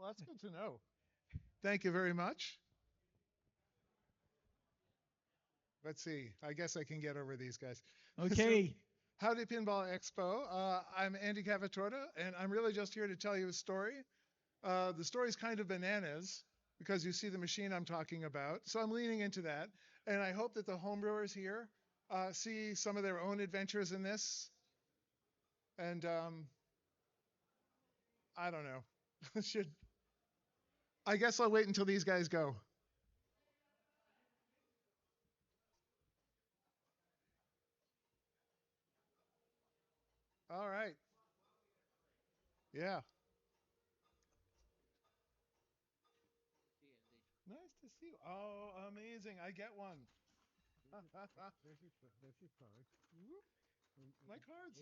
Well, that's good to know. Thank you very much. Let's see. I guess I can get over these guys. So, Okay. howdy, Pinball Expo. I'm Andy Cavatorta, and I'm really just here to tell you a story. The story's kind of bananas because you see the machine I'm talking about. So I'm leaning into that. And I hope that the homebrewers here see some of their own adventures in this. And I don't know. Should I guess I'll wait until these guys go. All right. Yeah. Nice to see you. Oh, amazing. I get one. Whoop, my cards.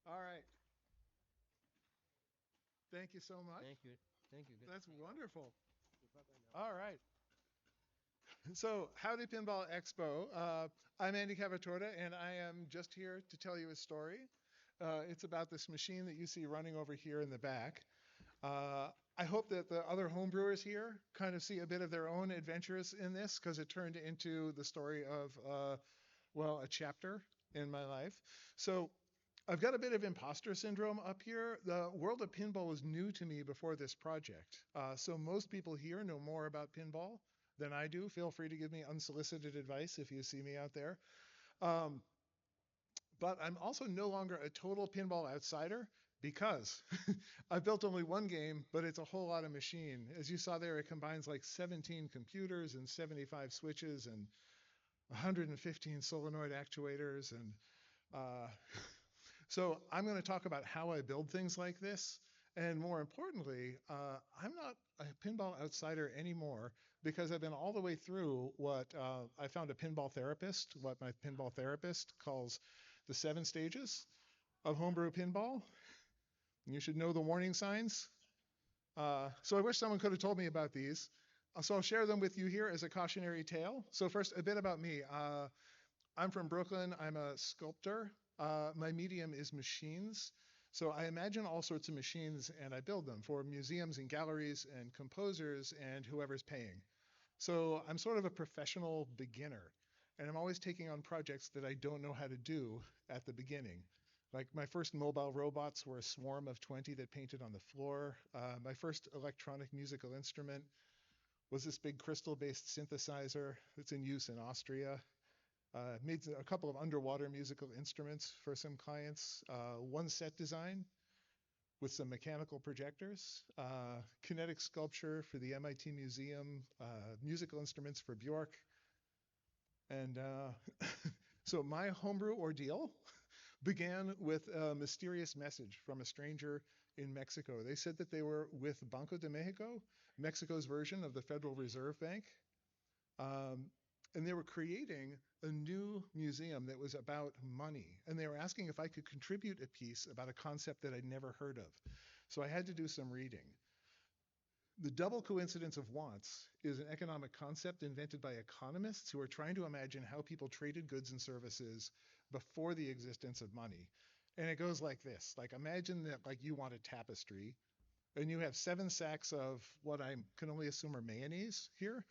All right. Thank you so much. That's wonderful. All right. So, howdy, Pinball Expo. I'm Andy Cavatorta, and I am just here to tell you a story. It's about this machine that you see running over here in the back. I hope that the other homebrewers here kind of see a bit of their own adventures in this because it turned into the story of, well, a chapter in my life. So, I've got a bit of imposter syndrome up here. The world of pinball was new to me before this project. So most people here know more about pinball than I do. Feel free to give me unsolicited advice if you see me out there. Um, but I'm also no longer a total pinball outsider because I built only one game, but it's a whole lot of machine. As you saw there, it combines like 17 computers and 75 switches and 115 solenoid actuators and uh, so I'm going to talk about how I build things like this. And more importantly, I'm not a pinball outsider anymore because I've been all the way through what I found a pinball therapist, what my pinball therapist calls the 7 stages of homebrew pinball. You should know the warning signs. So I wish someone could have told me about these. So I'll share them with you here as a cautionary tale. So first, a bit about me. I'm from Brooklyn. I'm a sculptor. My medium is machines. So I imagine all sorts of machines and I build them for museums and galleries and composers and whoever's paying. So I'm sort of a professional beginner. And I'm always taking on projects that I don't know how to do at the beginning. Like my first mobile robots were a swarm of 20 that painted on the floor. My first electronic musical instrument was this big crystal based synthesizer that's in use in Austria. Made a couple of underwater musical instruments for some clients. One set design with some mechanical projectors, kinetic sculpture for the MIT Museum, musical instruments for Bjork. And so my homebrew ordeal began with a mysterious message from a stranger in Mexico. They said that they were with Banco de Mexico, Mexico's version of the Federal Reserve Bank. Um, and they were creating a new museum that was about money. And they were asking if I could contribute a piece about a concept that I'd never heard of. So I had to do some reading. The double coincidence of wants is an economic concept invented by economists who are trying to imagine how people traded goods and services before the existence of money. And it goes like this. Like imagine that like you want a tapestry and you have 7 sacks of what I can only assume are mayonnaise here.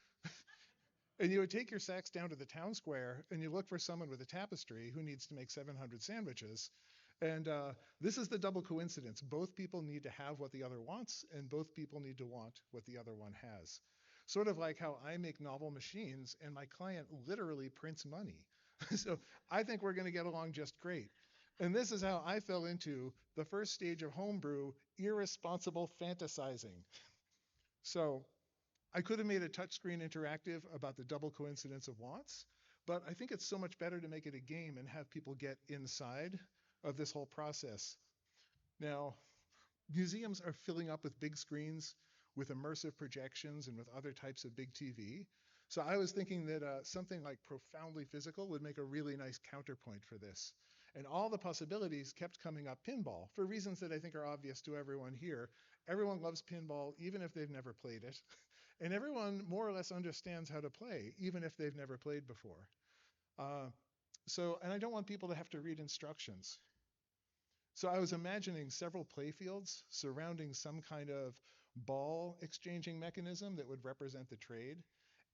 And you would take your sacks down to the town square and you look for someone with a tapestry who needs to make 700 sandwiches. And this is the double coincidence. Both people need to have what the other wants, and both people need to want what the other one has. Sort of like how I make novel machines and my client literally prints money. So I think we're going to get along just great. And this is how I fell into the first stage of homebrew, irresponsible fantasizing. So I could have made a touchscreen interactive about the double coincidence of wants, but I think it's so much better to make it a game and have people get inside of this whole process. Now, museums are filling up with big screens, with immersive projections, and with other types of big TV. So I was thinking that something like profoundly physical would make a really nice counterpoint for this. And all the possibilities kept coming up pinball for reasons that I think are obvious to everyone here. Everyone loves pinball, even if they've never played it. And everyone more or less understands how to play, even if they've never played before. And I don't want people to have to read instructions. So I was imagining several playfields surrounding some kind of ball exchanging mechanism that would represent the trade.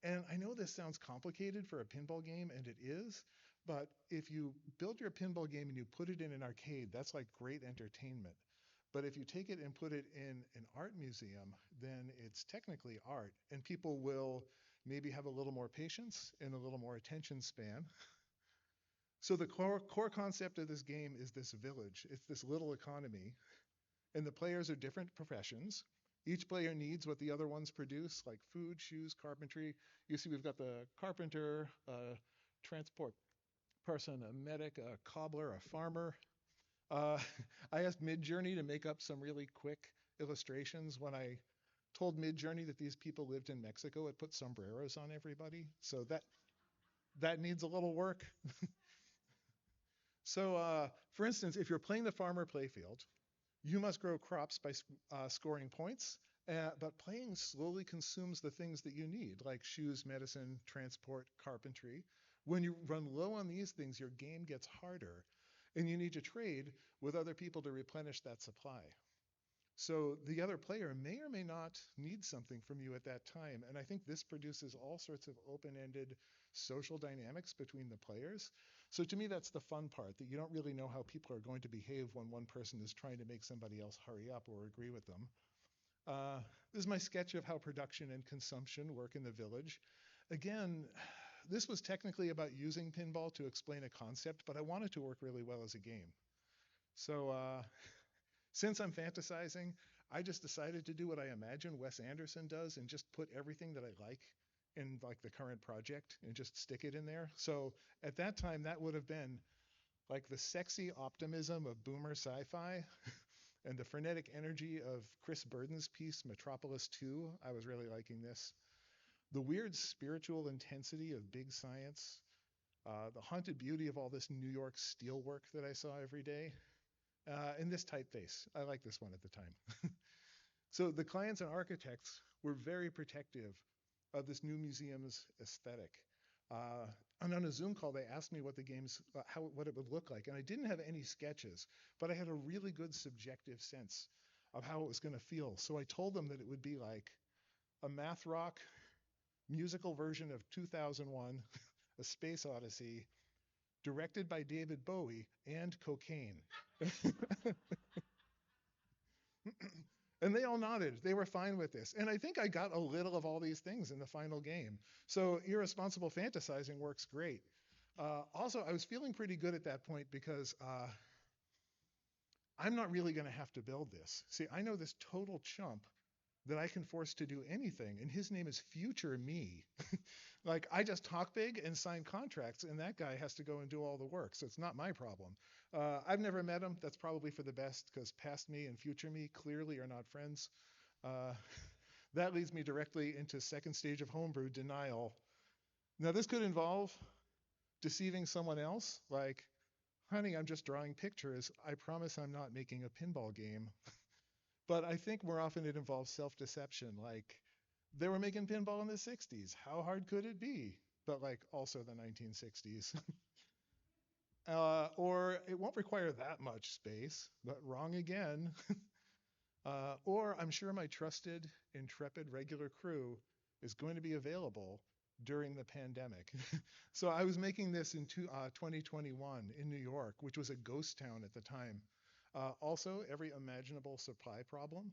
And I know this sounds complicated for a pinball game, and it is, but if you build your pinball game and you put it in an arcade, that's like great entertainment. But if you take it and put it in an art museum, then it's technically art, and people will maybe have a little more patience and a little more attention span. So the core concept of this game is this village. It's this little economy, and the players are different professions. Each player needs what the other ones produce, like food, shoes, carpentry. You see, we've got the carpenter, transport person, a medic, a cobbler, a farmer. Uh, I asked Midjourney to make up some really quick illustrations. When I told Midjourney that these people lived in Mexico, it put sombreros on everybody. So that needs a little work. So, for instance, if you're playing the farmer playfield, you must grow crops by scoring points, but playing slowly consumes the things that you need, like shoes, medicine, transport, carpentry. When you run low on these things, your game gets harder, and you need to trade with other people to replenish that supply. So the other player may or may not need something from you at that time. And I think this produces all sorts of open-ended social dynamics between the players. So to me, that's the fun part, that you don't really know how people are going to behave when one person is trying to make somebody else hurry up or agree with them. Uh, this is my sketch of how production and consumption work in the village. Again, this was technically about using pinball to explain a concept, but I wanted to work really well as a game. So since I'm fantasizing, I just decided to do what I imagine Wes Anderson does and just put everything that I like in like the current project and just stick it in there. So at that time, that would have been like the sexy optimism of boomer sci-fi and the frenetic energy of Chris Burden's piece Metropolis 2. I was really liking this. The weird spiritual intensity of big science, the haunted beauty of all this New York steelwork that I saw every day, and this typeface. I like this one at the time. So the clients and architects were very protective of this new museum's aesthetic. Uh, and on a Zoom call, they asked me what the game's, what it would look like. And I didn't have any sketches, but I had a really good subjective sense of how it was going to feel. So I told them that it would be like a math rock musical version of 2001, A Space Odyssey, directed by David Bowie, and cocaine. And they all nodded. They were fine with this. And I think I got a little of all these things in the final game. So irresponsible fantasizing works great. Also, I was feeling pretty good at that point because I'm not really going to have to build this. See, I know this total chump that I can force to do anything, and his name is Future Me. Like, I just talk big and sign contracts, and that guy has to go and do all the work, so it's not my problem. I've never met him. That's probably for the best, because past me and future me clearly are not friends. Uh, that leads me directly into second stage of homebrew, denial. Now, this could involve deceiving someone else, like, honey, I'm just drawing pictures. I promise I'm not making a pinball game. But I think more often it involves self-deception, like, they were making pinball in the 60s. How hard could it be? But like also the 1960s. Or it won't require that much space, but wrong again. Or I'm sure my trusted, intrepid regular crew is going to be available during the pandemic. So I was making this in 2021 in New York, which was a ghost town at the time. Also, every imaginable supply problem.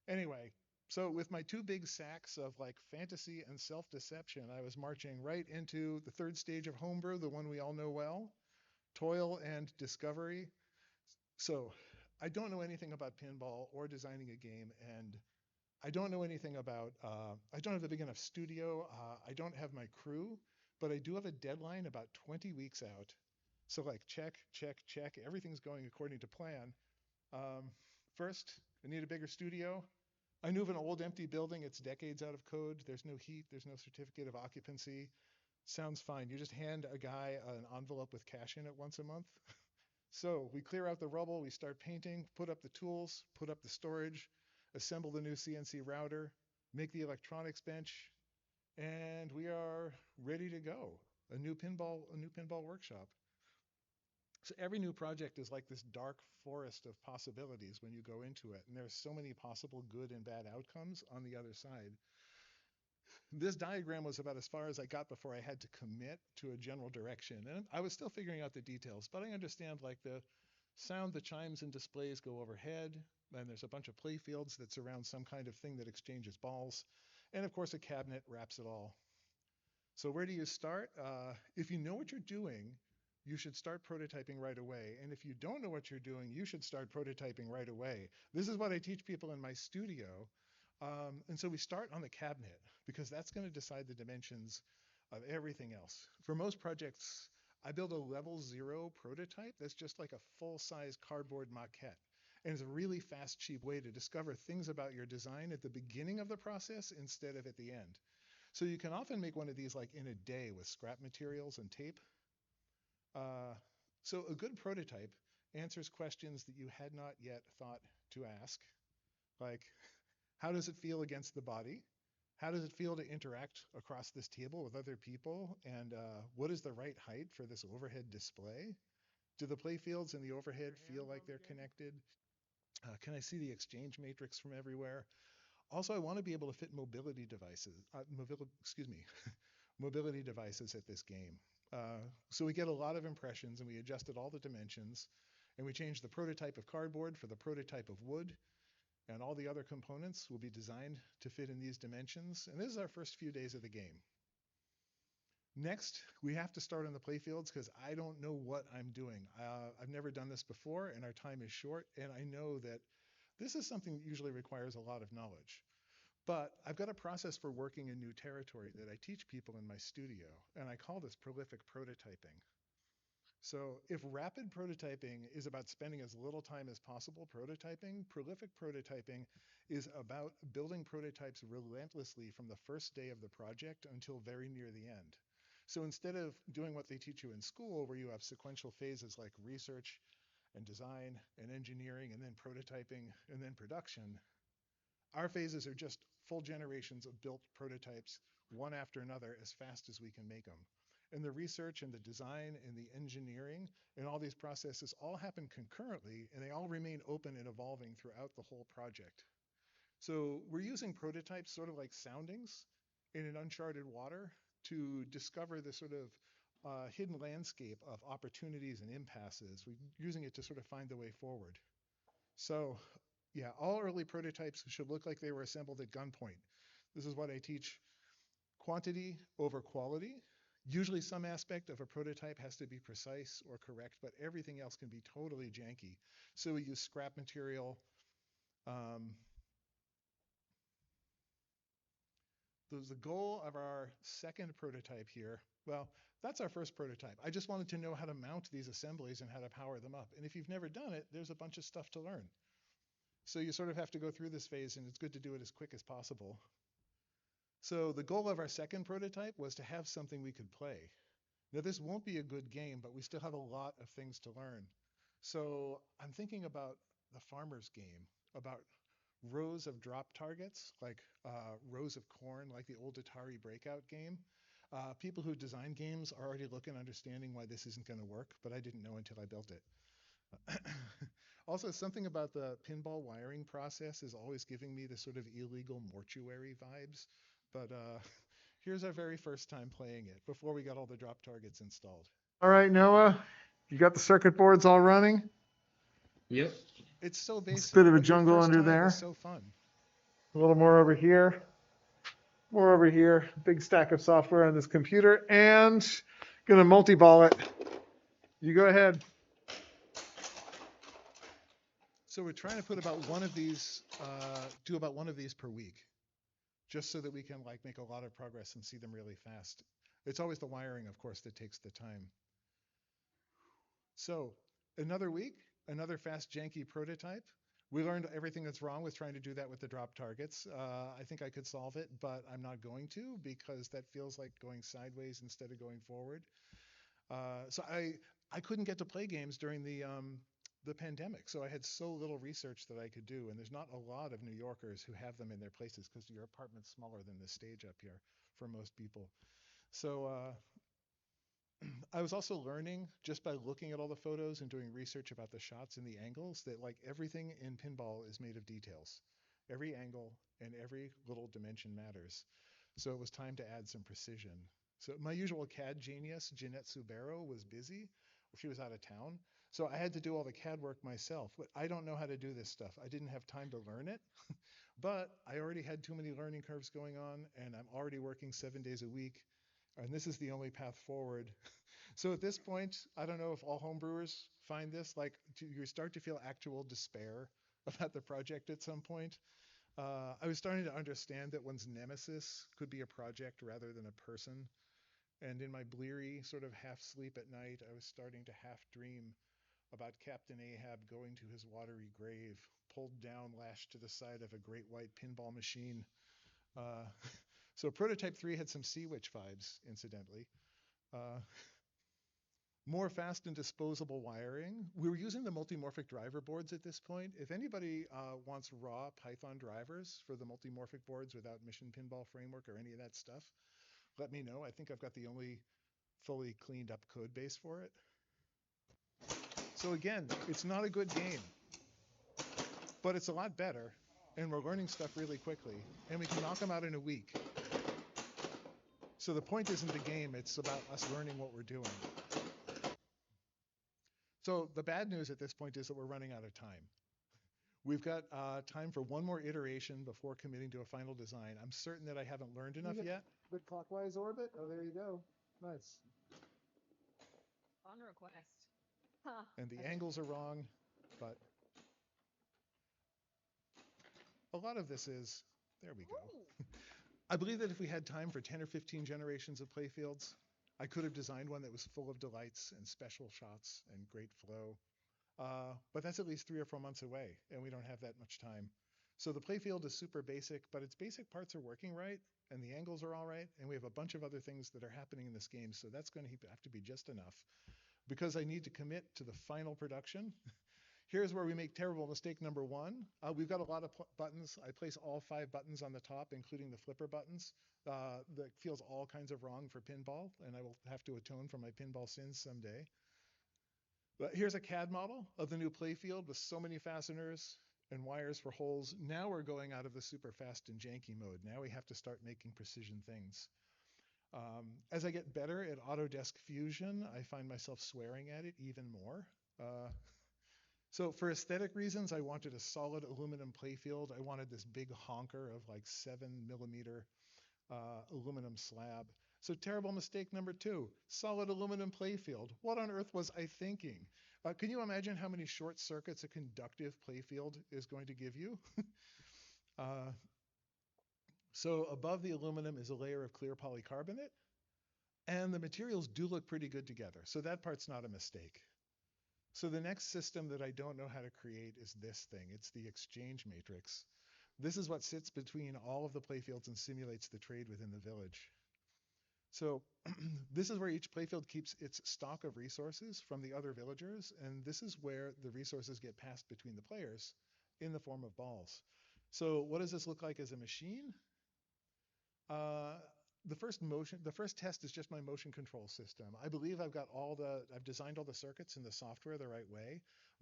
Anyway, so with my two big sacks of like fantasy and self-deception, I was marching right into the third stage of homebrew, the one we all know well, toil and discovery. So I don't know anything about pinball or designing a game, and I don't know anything about, I don't have a big enough studio. I don't have my crew, but I do have a deadline about 20 weeks out. So like check, check, check. Everything's going according to plan. Um, First, I need a bigger studio. I knew of an old empty building. It's decades out of code. There's no heat. There's no certificate of occupancy. Sounds fine. You just hand a guy an envelope with cash in it once a month. So we clear out the rubble. We start painting, put up the tools, put up the storage, assemble the new CNC router, make the electronics bench, and we are ready to go. A new pinball workshop. So every new project is like this dark forest of possibilities when you go into it. And there's so many possible good and bad outcomes on the other side. This diagram was about as far as I got before I had to commit to a general direction. And I was still figuring out the details, but I understand like the sound, the chimes and displays go overhead. And there's a bunch of play fields that surround some kind of thing that exchanges balls. And of course, a cabinet wraps it all. So where do you start? If you know what you're doing, you should start prototyping right away. And if you don't know what you're doing, you should start prototyping right away. This is what I teach people in my studio. And so we start on the cabinet because that's going to decide the dimensions of everything else. For most projects, I build a level 0 prototype that's just like a full-size cardboard maquette. And it's a really fast, cheap way to discover things about your design at the beginning of the process instead of at the end. So you can often make one of these like in a day with scrap materials and tape. Uh, so a good prototype answers questions that you had not yet thought to ask, like how does it feel against the body? How does it feel to interact across this table with other people? And what is the right height for this overhead display? Do the play fields in the overhead feel like they're connected? Can I see the exchange matrix from everywhere? Also, I want to be able to fit mobility devices, mobility devices at this game. So we get a lot of impressions and we adjusted all the dimensions and we changed the prototype of cardboard for the prototype of wood, and all the other components will be designed to fit in these dimensions. And this is our first few days of the game. Next, we have to start on the playfields because I don't know what I'm doing. I've never done this before and our time is short, and I know that this is something that usually requires a lot of knowledge. But I've got a process for working in new territory that I teach people in my studio, and I call this prolific prototyping. So if rapid prototyping is about spending as little time as possible prototyping, prolific prototyping is about building prototypes relentlessly from the first day of the project until very near the end. So instead of doing what they teach you in school, where you have sequential phases like research and design and engineering and then prototyping and then production, our phases are just full generations of built prototypes, one after another, as fast as we can make them. And the research and the design and the engineering and all these processes all happen concurrently, and they all remain open and evolving throughout the whole project. So we're using prototypes sort of like soundings in an uncharted water to discover the sort of hidden landscape of opportunities and impasses. We're using it to sort of find the way forward. So yeah, all early prototypes should look like they were assembled at gunpoint. This is what I teach: quantity over quality. Usually some aspect of a prototype has to be precise or correct, but everything else can be totally janky. So we use scrap material. The goal of our second prototype here, well, that's our first prototype. I just wanted to know how to mount these assemblies and how to power them up. And if you've never done it, there's a bunch of stuff to learn. So you sort of have to go through this phase, and it's good to do it as quick as possible. So the goal of our second prototype was to have something we could play. Now this won't be a good game, but we still have a lot of things to learn. So I'm thinking about the farmer's game, about rows of drop targets, like rows of corn, like the old Atari Breakout game. People who design games are already looking, understanding why this isn't going to work, but I didn't know until I built it. Also, something about the pinball wiring process is always giving me this sort of illegal mortuary vibes. But here's our very first time playing it before we got all the drop targets installed. All right, Noah, you got the circuit boards all running? Yep. It's so basic. It's a bit of a jungle under there. It's so fun. A little more over here. More over here. Big stack of software on this computer. And gonna multi-ball it. You go ahead. So we're trying to put about one of these, do about one of these per week, just so that we can like make a lot of progress and see them really fast. It's always the wiring, of course, that takes the time. So another week, another fast, janky prototype. We learned everything that's wrong with trying to do that with the drop targets. I think I could solve it, but I'm not going to because that feels like going sideways instead of going forward. So I couldn't get to play games during the pandemic, so I had so little research that I could do, and there's not a lot of New Yorkers who have them in their places because your apartment's smaller than the stage up here for most people. So I was also learning just by looking at all the photos and doing research about the shots and the angles that like everything in pinball is made of details. Every angle and every little dimension matters. So it was time to add some precision. So my usual CAD genius, Jeanette Subero, was busy. She was out of town. So I had to do all the CAD work myself. But I don't know how to do this stuff. I didn't have time to learn it, but I already had too many learning curves going on, and I'm already working 7 days a week. And this is the only path forward. So at this point, I don't know if all homebrewers find this, like you start to feel actual despair about the project at some point. I was starting to understand that one's nemesis could be a project rather than a person. And in my bleary sort of half sleep at night, I was starting to half dream about Captain Ahab going to his watery grave, pulled down, lashed to the side of a great white pinball machine. Uh, so Prototype 3 had some Sea Witch vibes, incidentally. Uh, More fast and disposable wiring. We were using the multimorphic driver boards at this point. If anybody wants raw Python drivers for the multimorphic boards without Mission Pinball Framework or any of that stuff, let me know. I think I've got the only fully cleaned up code base for it. So again, it's not a good game, but it's a lot better, and we're learning stuff really quickly, and we can knock them out in a week. So the point isn't the game, it's about us learning what we're doing. So the bad news at this point is that we're running out of time. We've got time for one more iteration before committing to a final design. I'm certain that I haven't learned enough yet. Good clockwise orbit. Oh, there you go. Nice. On request. And the angles are wrong, but a lot of this is, there we go. I believe that if we had time for 10 or 15 generations of playfields, I could have designed one that was full of delights and special shots and great flow. But that's at least 3 or 4 months away, and we don't have that much time. So the playfield is super basic, but its basic parts are working right, and the angles are all right, and we have a bunch of other things that are happening in this game, so that's going to have to be just enough. Because I need to commit to the final production, here's where we make terrible mistake number 1. We've got a lot of buttons. I place all 5 buttons on the top, including the flipper buttons. That feels all kinds of wrong for pinball, and I will have to atone for my pinball sins someday. But here's a CAD model of the new playfield with so many fasteners and wires for holes. Now we're going out of the super fast and janky mode. Now we have to start making precision things. As I get better at Autodesk Fusion, I find myself swearing at it even more. So for aesthetic reasons, I wanted a solid aluminum playfield. I wanted this big honker of like 7mm aluminum slab. So terrible mistake number 2, solid aluminum playfield. What on earth was I thinking? Can you imagine how many short circuits a conductive playfield is going to give you? So above the aluminum is a layer of clear polycarbonate, and the materials do look pretty good together. So that part's not a mistake. So the next system that I don't know how to create is this thing. It's the exchange matrix. This is what sits between all of the playfields and simulates the trade within the village. So this is where each playfield keeps its stock of resources from the other villagers, and this is where the resources get passed between the players in the form of balls. So what does this look like as a machine? The first test is just my motion control system. I believe I've designed all the circuits in the software the right way,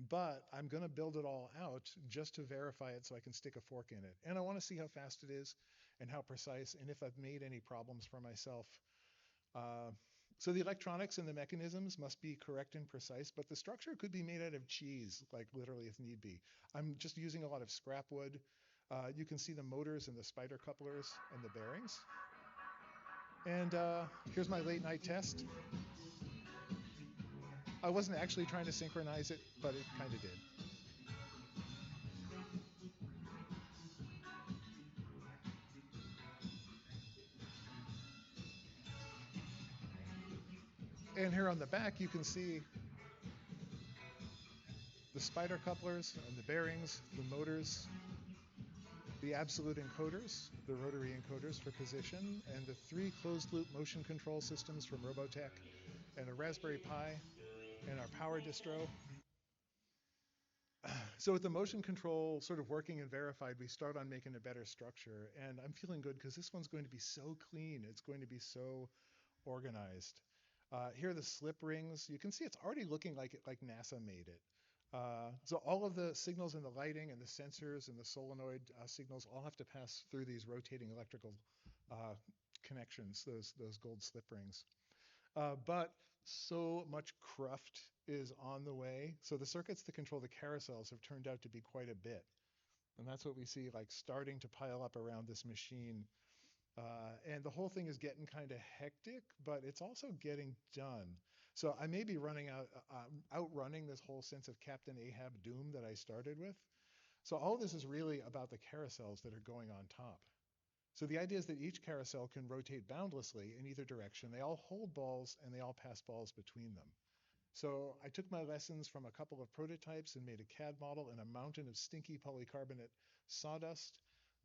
but I'm going to build it all out just to verify it so I can stick a fork in it. And I want to see how fast it is and how precise, and if I've made any problems for myself. So the electronics and the mechanisms must be correct and precise, but the structure could be made out of cheese, like literally if need be. I'm just using a lot of scrap wood. You can see the motors and the spider couplers and the bearings. And here's my late night test. I wasn't actually trying to synchronize it, but it kind of did. And here on the back, you can see the spider couplers and the bearings, the motors, the absolute encoders, the rotary encoders for position, and the 3 closed-loop motion control systems from Robotech, and a Raspberry Pi, and our power distro. So with the motion control sort of working and verified, we start on making a better structure. And I'm feeling good because this one's going to be so clean. It's going to be so organized. Here are the slip rings. You can see it's already looking like NASA made it. So all of the signals in the lighting and the sensors and the solenoid signals all have to pass through these rotating electrical uh, connections, those gold slip rings. But so much cruft is on the way. So the circuits that control the carousels have turned out to be quite a bit. And that's what we see like starting to pile up around this machine. And the whole thing is getting kind of hectic, but it's also getting done. So I may be outrunning this whole sense of Captain Ahab doom that I started with. So all this is really about the carousels that are going on top. So the idea is that each carousel can rotate boundlessly in either direction. They all hold balls and they all pass balls between them. So I took my lessons from a couple of prototypes and made a CAD model in a mountain of stinky polycarbonate sawdust.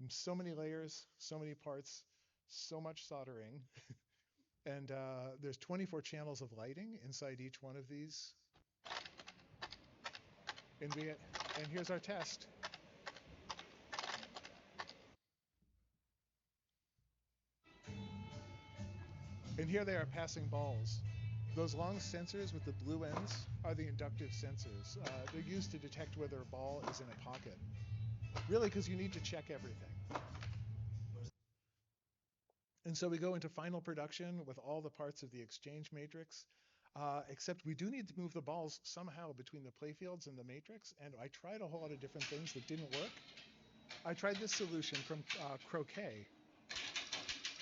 So many layers, so many parts, so much soldering. And there's 24 channels of lighting inside each one of these. And here's our test. And here they are passing balls. Those long sensors with the blue ends are the inductive sensors. They're used to detect whether a ball is in a pocket. Really, because you need to check everything. And so we go into final production with all the parts of the exchange matrix, except we do need to move the balls somehow between the playfields and the matrix. And I tried a whole lot of different things that didn't work. I tried this solution from Croquet.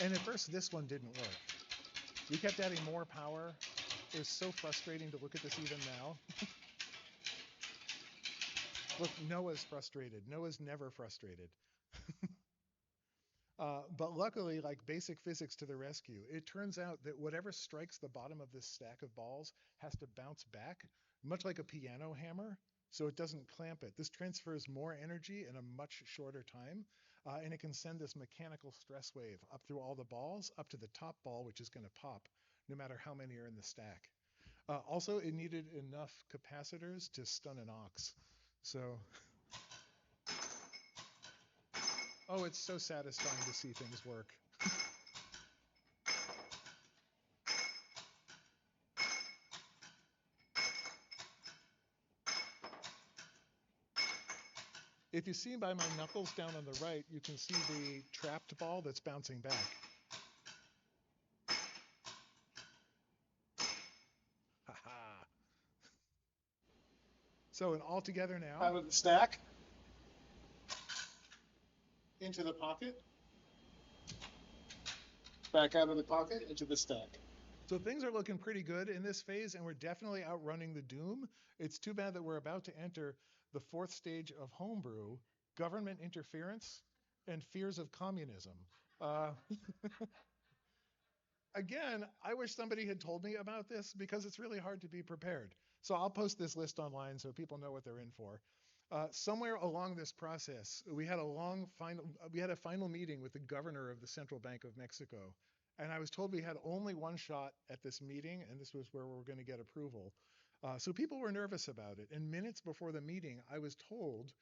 And at first, this one didn't work. We kept adding more power. It was so frustrating to look at this even now. Look, Noah's frustrated. Noah's never frustrated. But luckily, like basic physics to the rescue, it turns out that whatever strikes the bottom of this stack of balls has to bounce back, much like a piano hammer, so it doesn't clamp it. This transfers more energy in a much shorter time, and it can send this mechanical stress wave up through all the balls, up to the top ball, which is going to pop, no matter how many are in the stack. Also, it needed enough capacitors to stun an ox. So, oh, it's so satisfying to see things work. If you see by my knuckles down on the right, you can see the trapped ball that's bouncing back. Ha-ha. So and all together now. Out of the stack. Into the pocket. Back out of the pocket, into the stack. So things are looking pretty good in this phase, and we're definitely outrunning the doom. It's too bad that we're about to enter the fourth stage of homebrew, government interference, and fears of communism. Again, I wish somebody had told me about this because it's really hard to be prepared. So I'll post this list online so people know what they're in for. Somewhere along this process, we had a final meeting with the governor of the Central Bank of Mexico. And I was told we had only one shot at this meeting, and this was where we were going to get approval. So people were nervous about it. And minutes before the meeting, I was told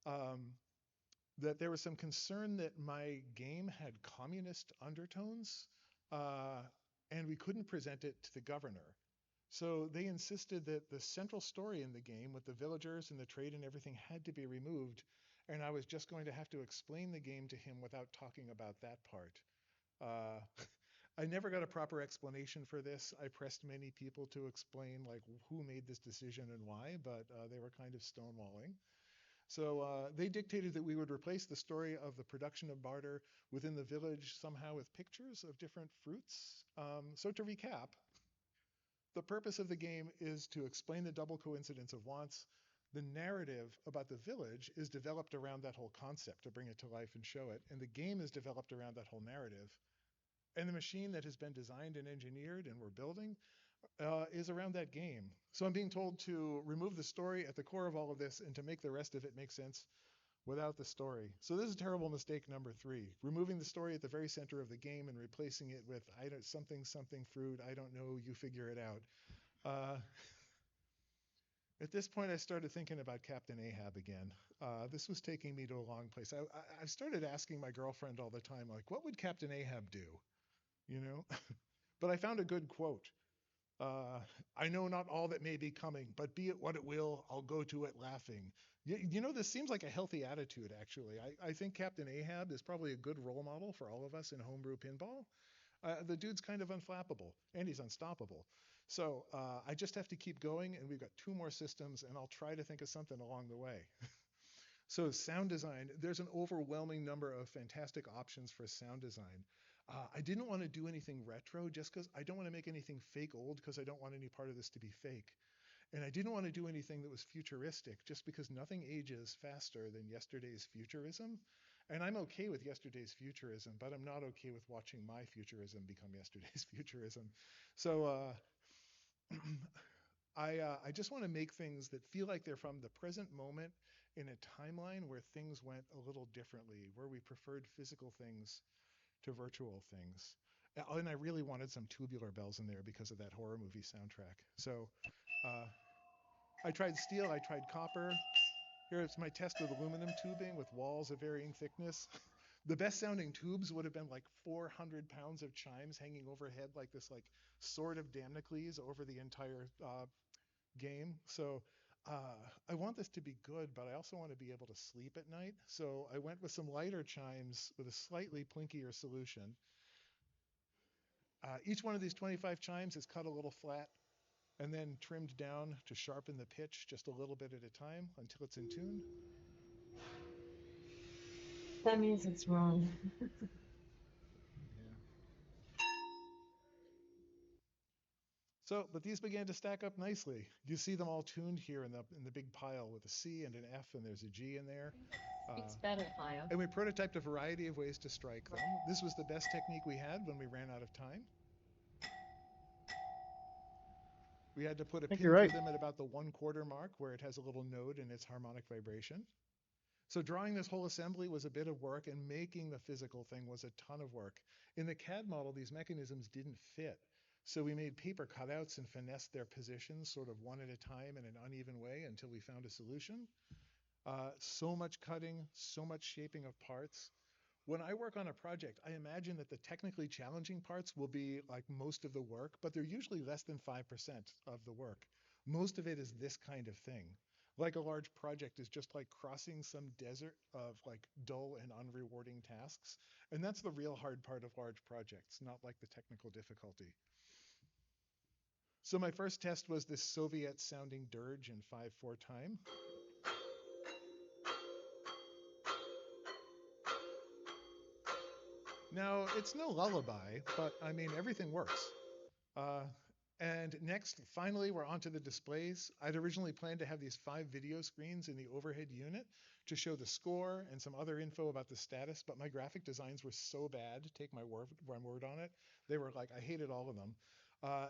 that there was some concern that my game had communist undertones, and we couldn't present it to the governor. So they insisted that the central story in the game with the villagers and the trade and everything had to be removed, and I was just going to have to explain the game to him without talking about that part. I never got a proper explanation for this. I pressed many people to explain like who made this decision and why, but they were kind of stonewalling. So they dictated that we would replace the story of the production of barter within the village somehow with pictures of different fruits. So to recap, the purpose of the game is to explain the double coincidence of wants. The narrative about the village is developed around that whole concept to bring it to life and show it. And the game is developed around that whole narrative. And the machine that has been designed and engineered and we're building is around that game. So I'm being told to remove the story at the core of all of this and to make the rest of it make sense without the story. So this is terrible mistake number 3, removing the story at the very center of the game and replacing it with something fruit, I don't know, you figure it out. At this point, I started thinking about Captain Ahab again. This was taking me to a long place. I started asking my girlfriend all the time, like, what would Captain Ahab do? You know? But I found a good quote. I know not all that may be coming, but be it what it will, I'll go to it laughing. This seems like a healthy attitude, actually. I think Captain Ahab is probably a good role model for all of us in homebrew pinball. The dude's kind of unflappable, and he's unstoppable. So I just have to keep going, and we've got 2 more systems, and I'll try to think of something along the way. So sound design, there's an overwhelming number of fantastic options for sound design. I didn't want to do anything retro just because I don't want to make anything fake old because I don't want any part of this to be fake. And I didn't want to do anything that was futuristic just because nothing ages faster than yesterday's futurism. And I'm okay with yesterday's futurism, but I'm not okay with watching my futurism become yesterday's futurism. So I just want to make things that feel like they're from the present moment in a timeline where things went a little differently, where we preferred physical things to virtual things. And I really wanted some tubular bells in there because of that horror movie soundtrack. So uh, I tried steel, I tried copper. Here's my test with aluminum tubing with walls of varying thickness. The best sounding tubes would have been like 400 pounds of chimes hanging overhead like this like sword of Damocles over the entire game. So I want this to be good, but I also want to be able to sleep at night. So I went with some lighter chimes with a slightly plinkier solution. Each one of these 25 chimes is cut a little flat and then trimmed down to sharpen the pitch just a little bit at a time until it's in tune. That means it's wrong. Yeah. So, but these began to stack up nicely. You see them all tuned here in the big pile with a C and an F, and there's a G in there. It's better, Fire. And we prototyped a variety of ways to strike them. This was the best technique we had when we ran out of time. We had to put a pin through them at about the 1/4 mark where it has a little node in its harmonic vibration. So drawing this whole assembly was a bit of work, and making the physical thing was a ton of work. In the CAD model, these mechanisms didn't fit. So we made paper cutouts and finessed their positions sort of one at a time in an uneven way until we found a solution. So much cutting, so much shaping of parts. When I work on a project, I imagine that the technically challenging parts will be like most of the work, but they're usually less than 5% of the work. Most of it is this kind of thing. Like a large project is just like crossing some desert of like dull and unrewarding tasks. And that's the real hard part of large projects, not like the technical difficulty. So my first test was this Soviet sounding dirge in 5/4 time. Now, it's no lullaby, but I mean, everything works. Uh, and next, finally, we're onto the displays. I'd originally planned to have these 5 video screens in the overhead unit to show the score and some other info about the status, but my graphic designs were so bad, take my word on it. They were like, I hated all of them.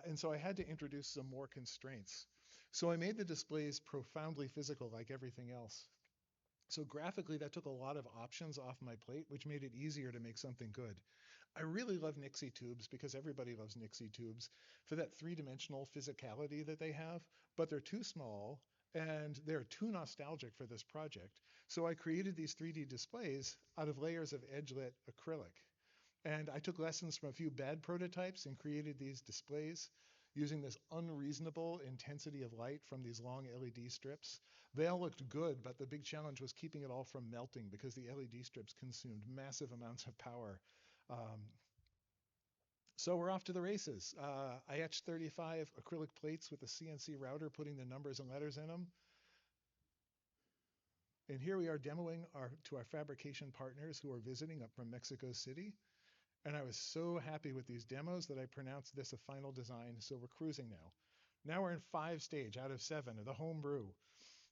And so I had to introduce some more constraints. So I made the displays profoundly physical like everything else. So graphically, that took a lot of options off my plate, which made it easier to make something good. I really love Nixie tubes because everybody loves Nixie tubes for that 3-dimensional physicality that they have, but they're too small and they're too nostalgic for this project. So I created these 3D displays out of layers of edge-lit acrylic. And I took lessons from a few bad prototypes and created these displays using this unreasonable intensity of light from these long LED strips. They all looked good, but the big challenge was keeping it all from melting because the LED strips consumed massive amounts of power. So we're off to the races. I etched 35 acrylic plates with a CNC router, putting the numbers and letters in them. And here we are demoing to our fabrication partners who are visiting up from Mexico City. And I was so happy with these demos that I pronounced this a final design, so we're cruising now. Now we're in 5 stage out of 7 of the homebrew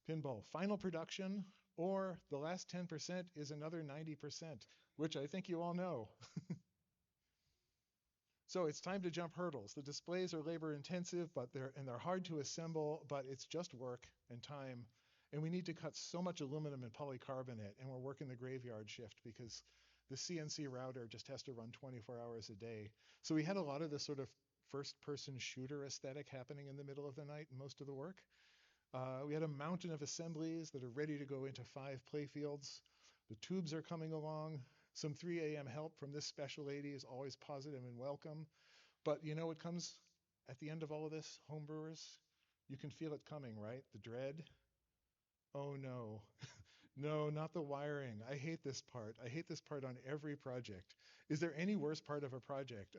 pinball final production, or the last 10% is another 90%, which I think you all know. So it's time to jump hurdles. The displays are labor intensive, but they're hard to assemble, but it's just work and time. And we need to cut so much aluminum and polycarbonate, and we're working the graveyard shift because the CNC router just has to run 24 hours a day. So we had a lot of this sort of first-person shooter aesthetic happening in the middle of the night in most of the work. We had a mountain of assemblies that are ready to go into 5 playfields. The tubes are coming along. Some 3 a.m. help from this special lady is always positive and welcome. But you know what comes at the end of all of this, homebrewers, you can feel it coming, right? The dread. Oh no. No, not the wiring. I hate this part. I hate this part on every project. Is there any worse part of a project?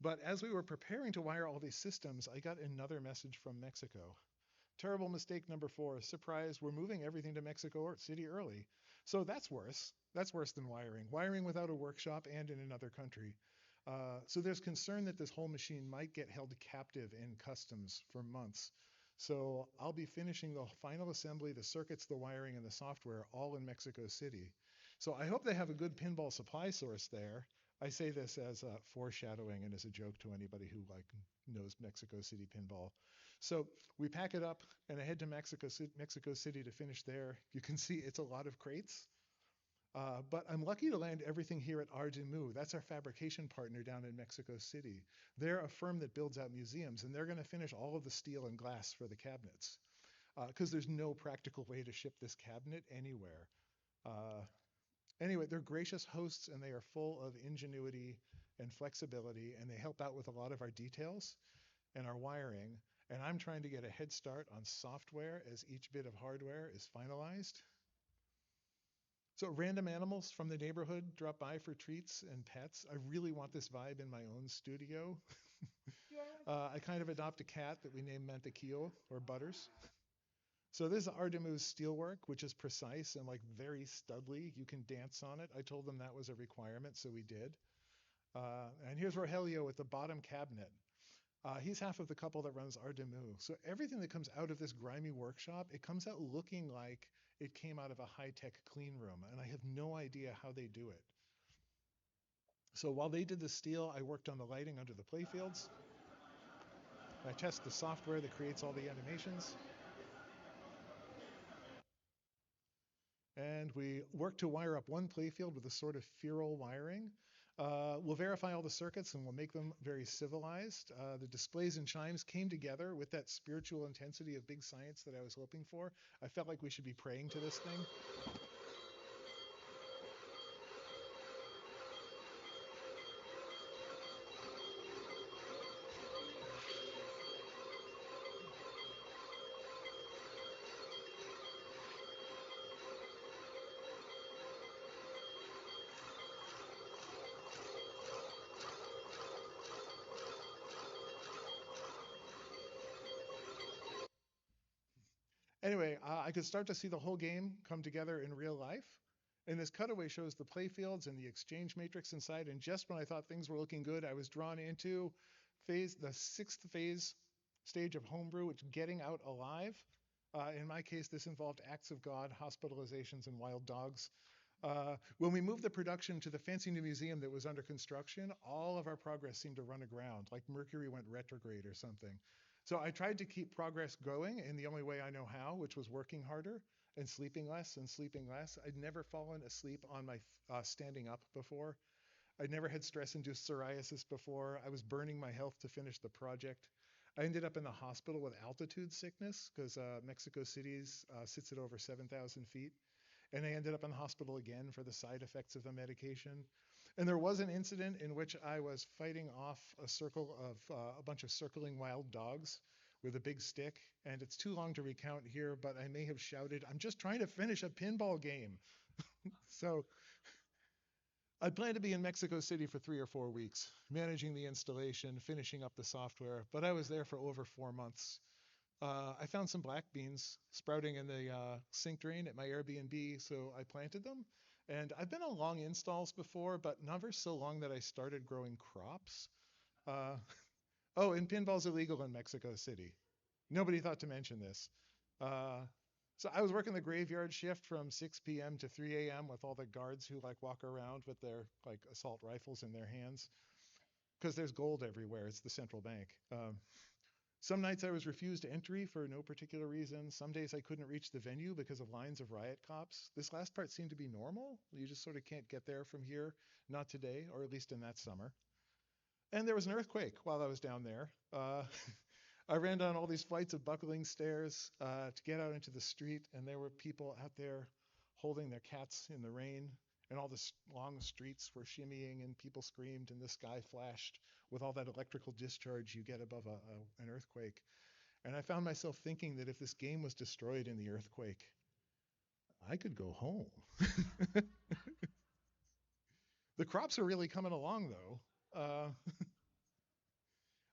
But as we were preparing to wire all these systems, I got another message from Mexico. Terrible mistake number 4. Surprise, we're moving everything to Mexico City early. So that's worse. That's worse than wiring. Wiring without a workshop and in another country. So there's concern that this whole machine might get held captive in customs for months. So I'll be finishing the final assembly, the circuits, the wiring, and the software all in Mexico City. So I hope they have a good pinball supply source there. I say this as a foreshadowing and as a joke to anybody who knows Mexico City pinball. So we pack it up and I head to Mexico City to finish there. You can see it's a lot of crates. But I'm lucky to land everything here at Ardemu. That's our fabrication partner down in Mexico City. They're a firm that builds out museums, and they're going to finish all of the steel and glass for the cabinets because there's no practical way to ship this cabinet anywhere. Anyway, they're gracious hosts, and they are full of ingenuity and flexibility, and they help out with a lot of our details and our wiring. And I'm trying to get a head start on software as each bit of hardware is finalized. So random animals from the neighborhood drop by for treats and pets. I really want this vibe in my own studio. I kind of adopt a cat that we named Mantequillo or Butters. So this is Ardemu's steelwork, which is precise and very studly. You can dance on it. I told them that was a requirement, so we did. And here's Rogelio with the bottom cabinet. He's half of the couple that runs Ardemu. So everything that comes out of this grimy workshop, it comes out looking like it came out of a high-tech clean room, and I have no idea how they do it. So while they did the steel, I worked on the lighting under the playfields. I test the software that creates all the animations. And we work to wire up one playfield with a sort of ferrule wiring. We'll verify all the circuits and we'll make them very civilized. The displays and chimes came together with that spiritual intensity of big science that I was hoping for. I felt like we should be praying to this thing. Anyway, I could start to see the whole game come together in real life. And this cutaway shows the playfields and the exchange matrix inside. And just when I thought things were looking good, I was drawn into the 6th phase stage of homebrew, which is getting out alive. In my case, this involved acts of God, hospitalizations, and wild dogs. When we moved the production to the fancy new museum that was under construction, all of our progress seemed to run aground, like Mercury went retrograde or something. So I tried to keep progress going in the only way I know how, which was working harder and sleeping less and sleeping less. I'd never fallen asleep on my standing up before. I'd never had stress-induced psoriasis before. I was burning my health to finish the project. I ended up in the hospital with altitude sickness because Mexico City sits at over 7,000 feet. And I ended up in the hospital again for the side effects of the medication. And there was an incident in which I was fighting off a circle of a bunch of circling wild dogs with a big stick. And it's too long to recount here, but I may have shouted, "I'm just trying to finish a pinball game." So I plan to be in Mexico City for 3 or 4 weeks, managing the installation, finishing up the software. But I was there for over 4 months. I found some black beans sprouting in the sink drain at my Airbnb, so I planted them. And I've been on long installs before, but never so long that I started growing crops. Oh, and pinball's illegal in Mexico City. Nobody thought to mention this. So I was working the graveyard shift from 6 p.m. to 3 a.m. with all the guards who walk around with their assault rifles in their hands because there's gold everywhere. It's the central bank. Some nights I was refused entry for no particular reason. Some days I couldn't reach the venue because of lines of riot cops. This last part seemed to be normal. You just sort of can't get there from here. Not today, or at least in that summer. And there was an earthquake while I was down there. I ran down all these flights of buckling stairs to get out into the street, and there were people out there holding their cats in the rain. and all the long streets were shimmying and people screamed and the sky flashed with all that electrical discharge you get above an earthquake. And I found myself thinking that if this game was destroyed in the earthquake, I could go home. The crops are really coming along, though.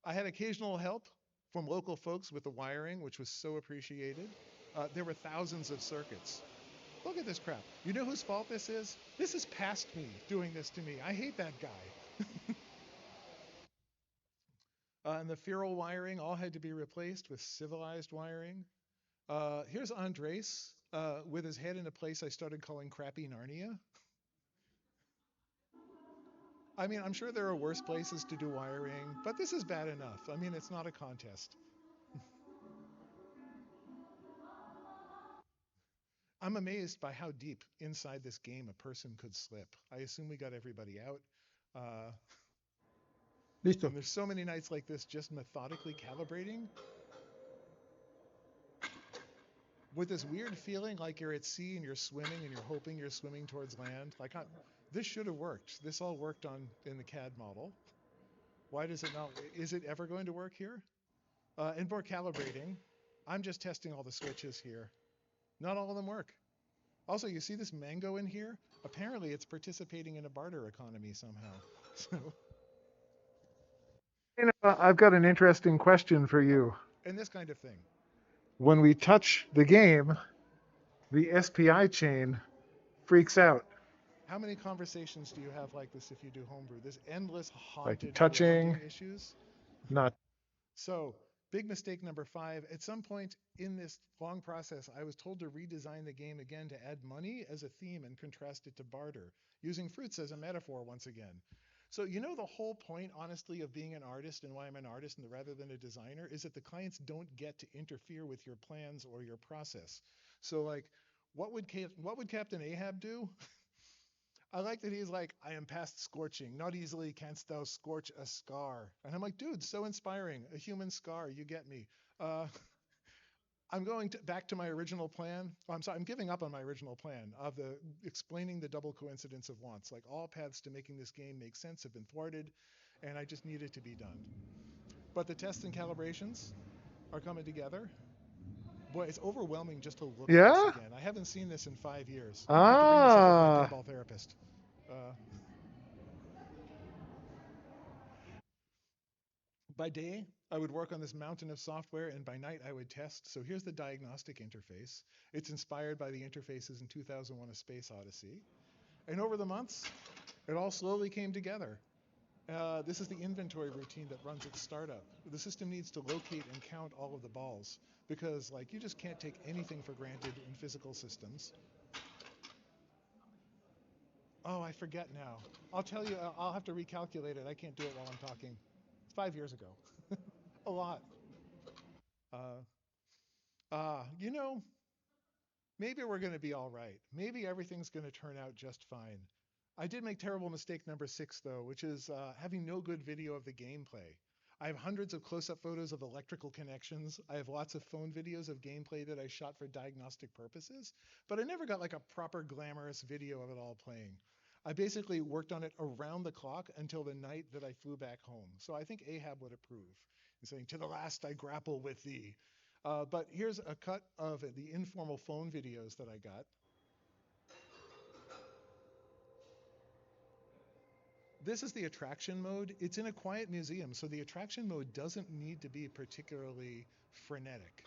I had occasional help from local folks with the wiring, which was so appreciated. There were thousands of circuits. Look at this crap. You know whose fault this is? This is past me doing this to me. I hate that guy. And the feral wiring all had to be replaced with civilized wiring. Here's Andres with his head in a place I started calling Crappy Narnia. I mean, I'm sure there are worse places to do wiring, but this is bad enough. I mean, it's not a contest. I'm amazed by how deep inside this game a person could slip. I assume we got everybody out. And there's so many nights like this just methodically calibrating with this weird feeling like you're at sea and you're swimming and you're hoping you're swimming towards land. Like, this should have worked. This all worked in the CAD model. Why does it not? Is it ever going to work here? And more calibrating. I'm just testing all the switches here. Not all of them work. Also, you see this mango in here? Apparently, it's participating in a barter economy somehow. So. I've got an interesting question for you. And this kind of thing. When we touch the game, the SPI chain freaks out. How many conversations do you have like this if you do homebrew? There's endless haunted like touching issues. Not. So, big mistake number 5. At some point in this long process, I was told to redesign the game again to add money as a theme and contrast it to barter, using fruits as a metaphor once again. So, you know, the whole point, honestly, of being an artist and why I'm an artist rather than a designer is that the clients don't get to interfere with your plans or your process. So, like, what would Captain Ahab do? I like that he's like, I am past scorching. Not easily canst thou scorch a scar. And I'm like, dude, so inspiring. A human scar. You get me. I'm going back to my original plan. Oh, I'm sorry, I'm giving up on my original plan of explaining the double coincidence of wants. Like, all paths to making this game make sense have been thwarted, and I just need it to be done. But the tests and calibrations are coming together. Boy, it's overwhelming just to look at this again. I haven't seen this in 5 years. I have to bring this up with my pinball therapist. By day, I would work on this mountain of software, and by night I would test. So here's the diagnostic interface. It's inspired by the interfaces in 2001: A Space Odyssey. And over the months, it all slowly came together. This is the inventory routine that runs at startup. The system needs to locate and count all of the balls because, like, you just can't take anything for granted in physical systems. Oh, I forget now. I'll tell you, I'll have to recalculate it. I can't do it while I'm talking. It's 5 years ago. A lot. You know, maybe we're going to be all right. Maybe everything's going to turn out just fine. I did make terrible mistake number 6, though, which is having no good video of the gameplay. I have hundreds of close-up photos of electrical connections. I have lots of phone videos of gameplay that I shot for diagnostic purposes, but I never got like a proper glamorous video of it all playing. I basically worked on it around the clock until the night that I flew back home. So I think Ahab would approve, saying, "To the last I grapple with thee." But here's a cut of the informal phone videos that I got. This is the attraction mode. It's in a quiet museum, so the attraction mode doesn't need to be particularly frenetic.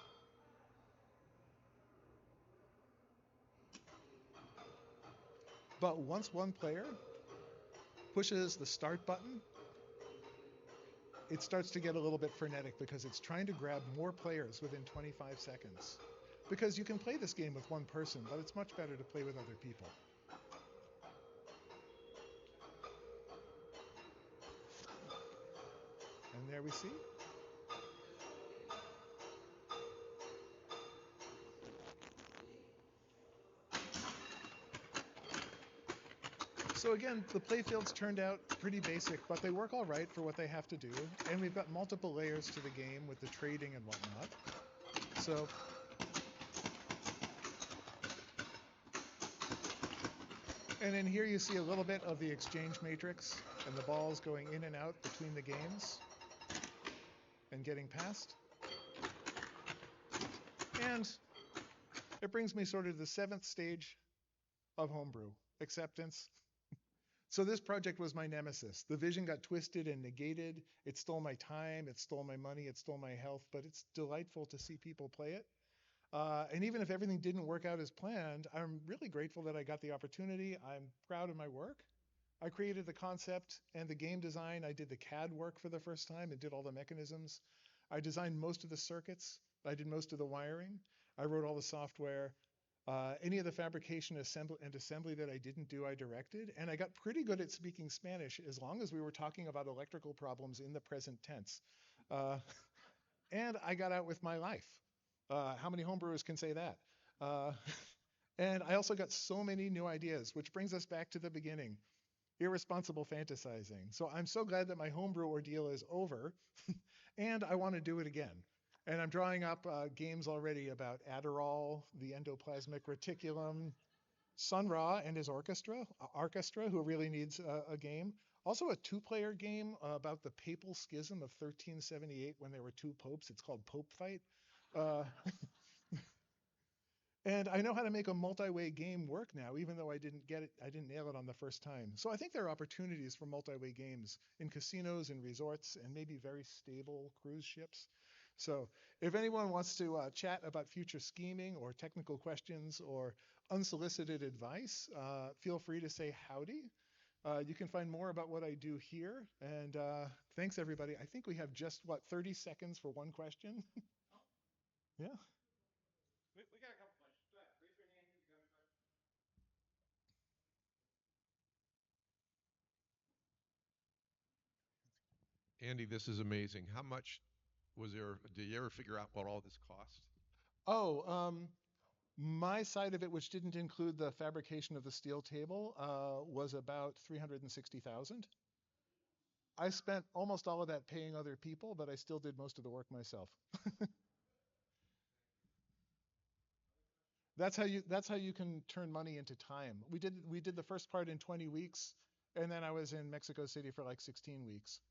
But once one player pushes the start button, it starts to get a little bit frenetic because it's trying to grab more players within 25 seconds. Because you can play this game with one person, but it's much better to play with other people. And there we see. So again, the playfields turned out pretty basic, but they work all right for what they have to do. And we've got multiple layers to the game with the trading and whatnot. So And then here you see a little bit of the exchange matrix and the balls going in and out between the games and getting past. And it brings me sort of to the 7th stage of homebrew, acceptance. So this project was my nemesis. The vision got twisted and negated. It stole my time, it stole my money, it stole my health, but it's delightful to see people play it. And even if everything didn't work out as planned, I'm really grateful that I got the opportunity. I'm proud of my work. I created the concept and the game design. I did the CAD work for the first time and did all the mechanisms. I designed most of the circuits. I did most of the wiring. I wrote all the software. Any of the fabrication and assembly that I didn't do, I directed. And I got pretty good at speaking Spanish as long as we were talking about electrical problems in the present tense. And I got out with my life. How many homebrewers can say that? And I also got so many new ideas, which brings us back to the beginning. Irresponsible fantasizing. So I'm so glad that my homebrew ordeal is over, and I want to do it again. And I'm drawing up games already about Adderall, the endoplasmic reticulum, Sun Ra and his orchestra, who really needs a game. Also a 2-player game about the papal schism of 1378 when there were 2 popes. It's called Pope Fight. And I know how to make a multi-way game work now, even though I didn't nail it on the first time. So I think there are opportunities for multi-way games in casinos and resorts and maybe very stable cruise ships. So if anyone wants to chat about future scheming or technical questions or unsolicited advice, feel free to say howdy. You can find more about what I do here. And thanks, everybody. I think we have just, 30 seconds for one question? Yeah. We got a couple questions. Go ahead. Raise your hand if you got a question. Andy, this is amazing. How much did you ever figure out what all this cost? Oh, my side of it, which didn't include the fabrication of the steel table, was about 360,000. I spent almost all of that paying other people, but I still did most of the work myself. That's how you can turn money into time. We did the first part in 20 weeks, and then I was in Mexico City for like 16 weeks.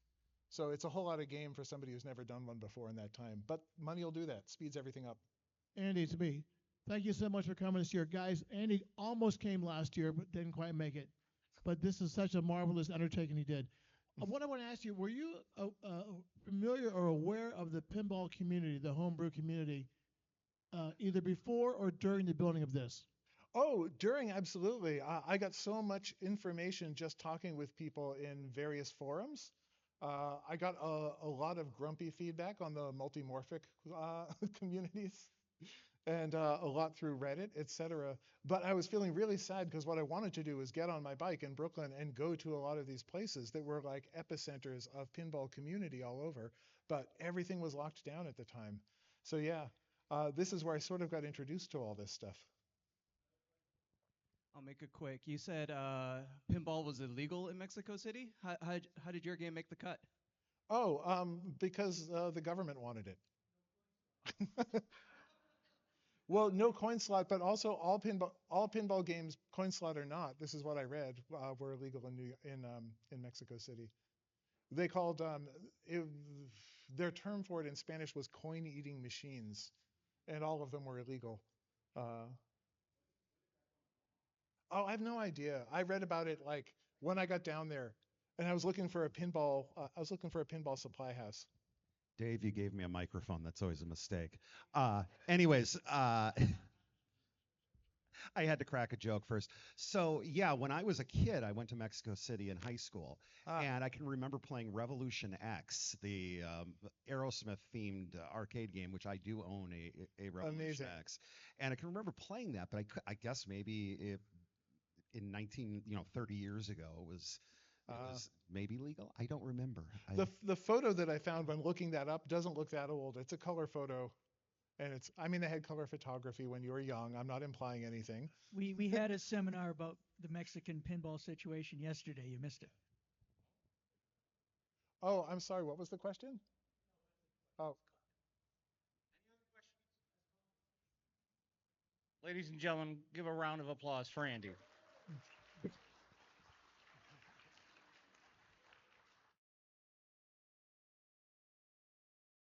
So it's a whole lot of game for somebody who's never done one before in that time. But money will do that. Speeds everything up. Andy, it's me. Thank you so much for coming this year. Guys, Andy almost came last year, but didn't quite make it. But this is such a marvelous undertaking he did. What I want to ask you, were you familiar or aware of the pinball community, the homebrew community, either before or during the building of this? Oh, during, absolutely. I got so much information just talking with people in various forums. I got a lot of grumpy feedback on the multimorphic communities and a lot through Reddit, etc. But I was feeling really sad because what I wanted to do was get on my bike in Brooklyn and go to a lot of these places that were like epicenters of pinball community all over, but everything was locked down at the time. So yeah, this is where I sort of got introduced to all this stuff. I'll make it quick. You said pinball was illegal in Mexico City. How did your game make the cut? Oh, because the government wanted it. Well, no coin slot, but also all pinball games, coin slot or not. This is what I read. Were illegal in Mexico City. They called their term for it in Spanish was coin-eating machines, and all of them were illegal. Oh, I have no idea. I read about it like when I got down there, and I was looking for a pinball. I was looking for a pinball supply house. Dave, you gave me a microphone. That's always a mistake. Anyways, I had to crack a joke first. So yeah, when I was a kid, I went to Mexico City in high school, and I can remember playing Revolution X, the Aerosmith-themed arcade game, which I do own a Revolution Amazing. X, and I can remember playing that. But I guess maybe in 30 years ago, it was maybe legal. I don't remember. The photo that I found when looking that up doesn't look that old. It's a color photo. And they had color photography when you were young. I'm not implying anything. We had a seminar about the Mexican pinball situation yesterday. You missed it. Oh, I'm sorry. What was the question? Oh. Ladies and gentlemen, give a round of applause for Andy.